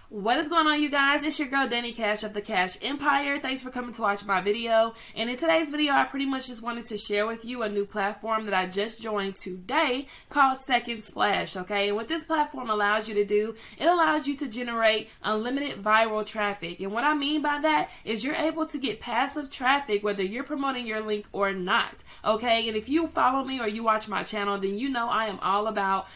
What is going on, you guys? It's your girl Danny Cash of the KASH Empire. Thanks for coming to watch my video. And in today's video, I pretty much just wanted to share with you a new platform that I just joined today called Second Splash, okay? And what this platform allows you to do, it allows you to generate unlimited viral traffic. And what I mean by that is you're able to get passive traffic whether you're promoting your link or not, okay? And if you follow me or you watch my channel, then you know I am all about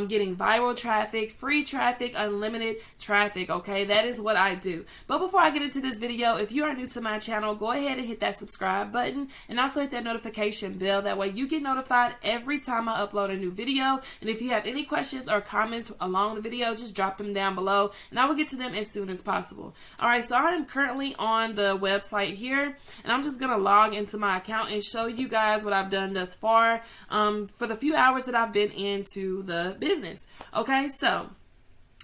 getting viral traffic, free traffic, unlimited traffic. Okay, that is what I do. But before I get into this video, if you are new to my channel, go ahead and hit that subscribe button and also hit that notification bell. That way you get notified every time I upload a new video. And if you have any questions or comments along the video, just drop them down below and I will get to them as soon as possible. Alright, so I am currently on the website here and I'm just going to log into my account and show you guys what I've done thus far for the few hours that I've been into the business. Okay, so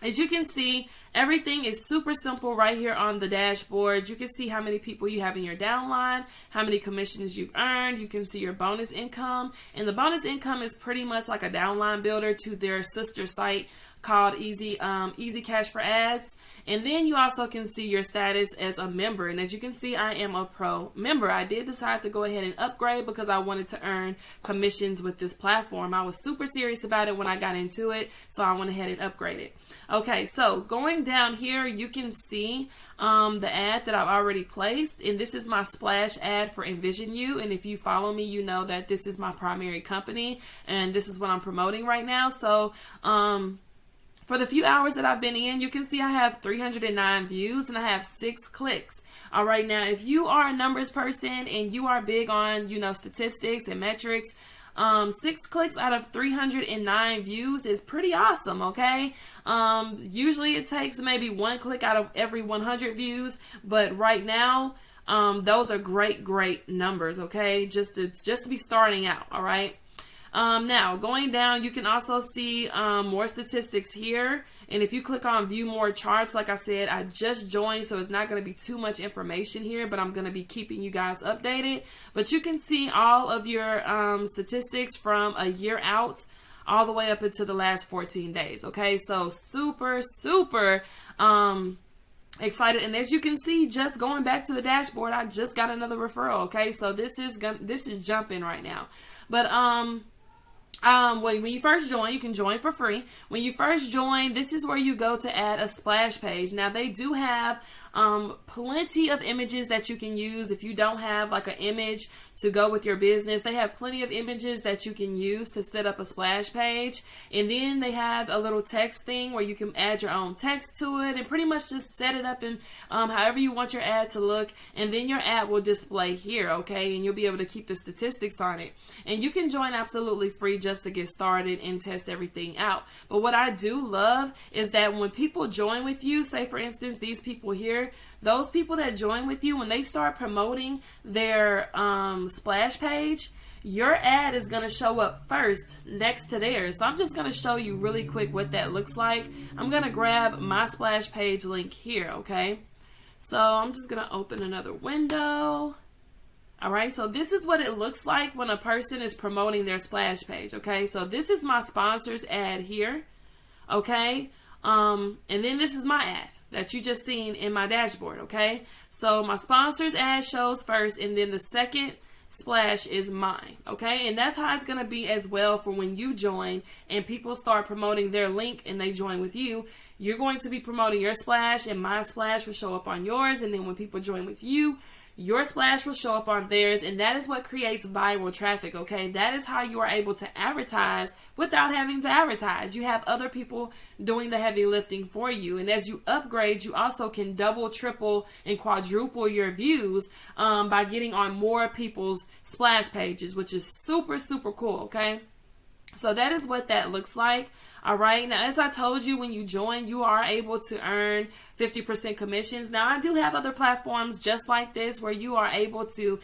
as you can see, everything is super simple right here on the dashboard. You can see how many people you have in your downline, how many commissions you've earned. You can see your bonus income. And the bonus income is pretty much like a downline builder to their sister site called Easy Cash for Ads. And then you also can see your status as a member. And as you can see, I am a pro member. I did decide to go ahead and upgrade because I wanted to earn commissions with this platform. I was super serious about it when I got into it, so I went ahead and upgraded. Okay, so going down here, you can see the ad that I've already placed, and this is my splash ad for Envision You. And if you follow me, you know that this is my primary company, and this is what I'm promoting right now. So, for the few hours that I've been in, you can see I have 309 views and I have 6 clicks. All right, now if you are a numbers person and you are big on, statistics and metrics, 6 clicks out of 309 views is pretty awesome, okay? Usually it takes maybe 1 click out of every 100 views, but right now, those are great numbers, okay? Just to be starting out, all right? Now, going down, you can also see more statistics here. And if you click on view more charts, like I said, I just joined, so it's not going to be too much information here, but I'm going to be keeping you guys updated. But you can see all of your statistics from a year out all the way up into the last 14 days. Okay, so super excited. And as you can see, just going back to the dashboard, I just got another referral. Okay, so this is jumping right now. But when you first join, you can join for free. When you first join, this is where you go to add a splash page. Now, they do have plenty of images that you can use. If you don't have like an image to go with your business, they have plenty of images that you can use to set up a splash page. And then they have a little text thing where you can add your own text to it and pretty much just set it up in however you want your ad to look. And then your ad will display here, okay? And you'll be able to keep the statistics on it. And you can join absolutely free just to get started and test everything out. But what I do love is that when people join with you, say for instance, these people here, those people that join with you, when they start promoting their splash page, your ad is going to show up first next to theirs. So I'm just going to show you really quick what that looks like. I'm going to grab my splash page link here, okay? So I'm just going to open another window. Alright, so this is what it looks like when a person is promoting their splash page, okay? So this is my sponsors ad here, okay? And then this is my ad that you just seen in my dashboard, okay? So my sponsors ad shows first, and then the second splash is mine, okay? And that's how it's going to be as well for when you join and people start promoting their link and they join with you. You're going to be promoting your splash and my splash will show up on yours, and then when people join with you, your splash will show up on theirs, and that is what creates viral traffic, okay? That is how you are able to advertise without having to advertise. You have other people doing the heavy lifting for you, and as you upgrade, you also can double, triple, and quadruple your views by getting on more people's splash pages, which is super cool, okay? So that is what that looks like. All right. Now, as I told you, when you join, you are able to earn 50% commissions. Now, I do have other platforms just like this where you are able to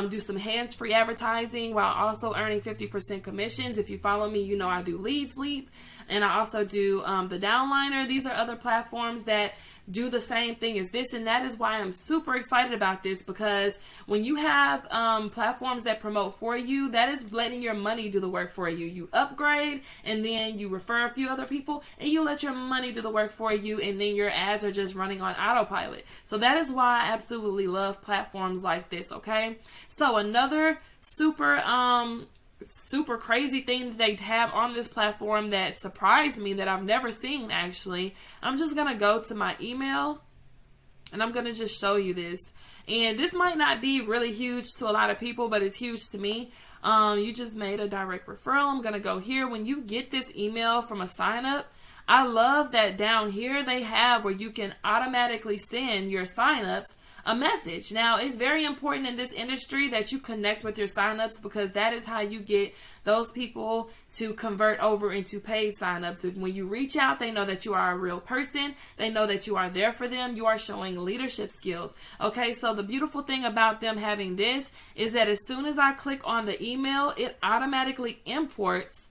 do some hands-free advertising while also earning 50% commissions. If you follow me, you know I do Lead Sleep, and I also do the Downliner. These are other platforms that do the same thing as this, and that is why I'm super excited about this, because when you have platforms that promote for you, that is letting your money do the work for you. You upgrade, and then you refer or a few other people, and you let your money do the work for you, and then your ads are just running on autopilot. So that is why I absolutely love platforms like this, okay? So another super crazy thing that they have on this platform that surprised me, that I've never seen actually. I'm just going to go to my email and I'm going to just show you this. And this might not be really huge to a lot of people, but it's huge to me. You just made a direct referral. I'm going to go here. When you get this email from a sign up, I love that down here they have where you can automatically send your signups a message. Now, it's very important in this industry that you connect with your signups, because that is how you get those people to convert over into paid signups. If when you reach out, they know that you are a real person. They know that you are there for them. You are showing leadership skills. Okay, so the beautiful thing about them having this is that as soon as I click on the email, it automatically imports,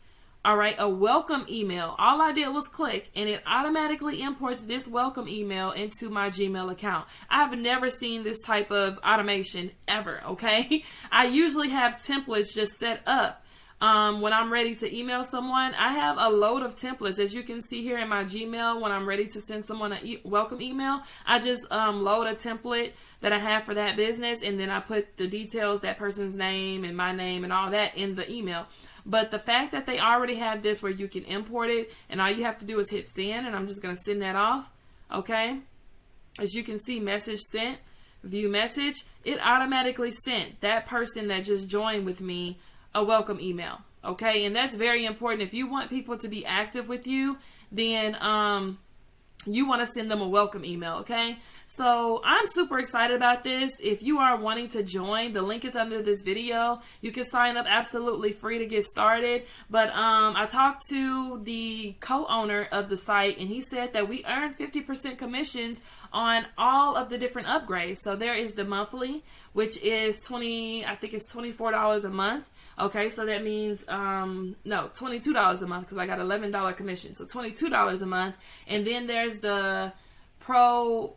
all right, a welcome email. All I did was click and it automatically imports this welcome email into my Gmail account. I've never seen this type of automation ever, okay? I usually have templates just set up. When I'm ready to email someone, I have a load of templates. As you can see here in my Gmail, when I'm ready to send someone a welcome email, I just load a template that I have for that business, and then I put the details, that person's name and my name and all that in the email. But the fact that they already have this where you can import it and all you have to do is hit send, and I'm just going to send that off, okay? As you can see, message sent, view message, it automatically sent that person that just joined with me a welcome email, okay? And that's very important. If you want people to be active with you, then you want to send them a welcome email, okay? So I'm super excited about this. If you are wanting to join, the link is under this video. You can sign up absolutely free to get started. But I talked to the co-owner of the site, and he said that we earn 50% commissions on all of the different upgrades. So there is the monthly, which is I think it's $24 a month. Okay, so that means no, $22 a month, because I got $11 commission. So $22 a month. And then there's the pro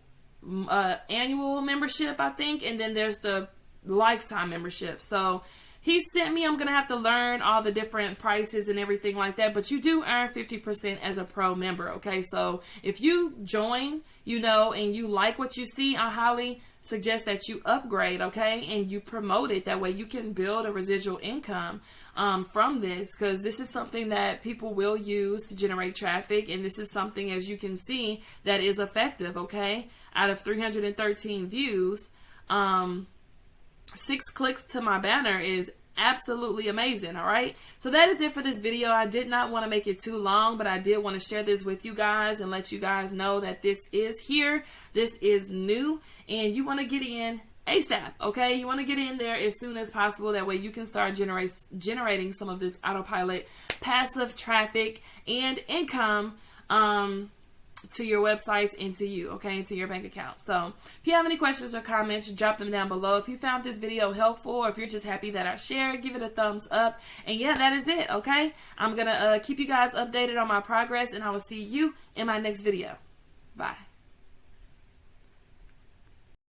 annual membership, I think, and then there's the lifetime membership. So he sent me, I'm gonna have to learn all the different prices and everything like that, but you do earn 50% as a pro member, okay? So if you join, and you like what you see, I highly suggest that you upgrade, okay, and you promote it. That way you can build a residual income from this, because this is something that people will use to generate traffic, and this is something, as you can see, that is effective, okay? Out of 313 views, 6 clicks to my banner is absolutely amazing. All right, so that is it for this video. I did not want to make it too long, but I did want to share this with you guys and let you guys know that this is here, this is new, and you want to get in ASAP, okay? You want to get in there as soon as possible. That way you can start generating some of this autopilot passive traffic and income to your websites and to you, okay, and to your bank account. So if you have any questions or comments, drop them down below. If you found this video helpful, or if you're just happy that I shared, give it a thumbs up. And yeah, that is it, okay? I'm gonna keep you guys updated on my progress, and I will see you in my next video. Bye.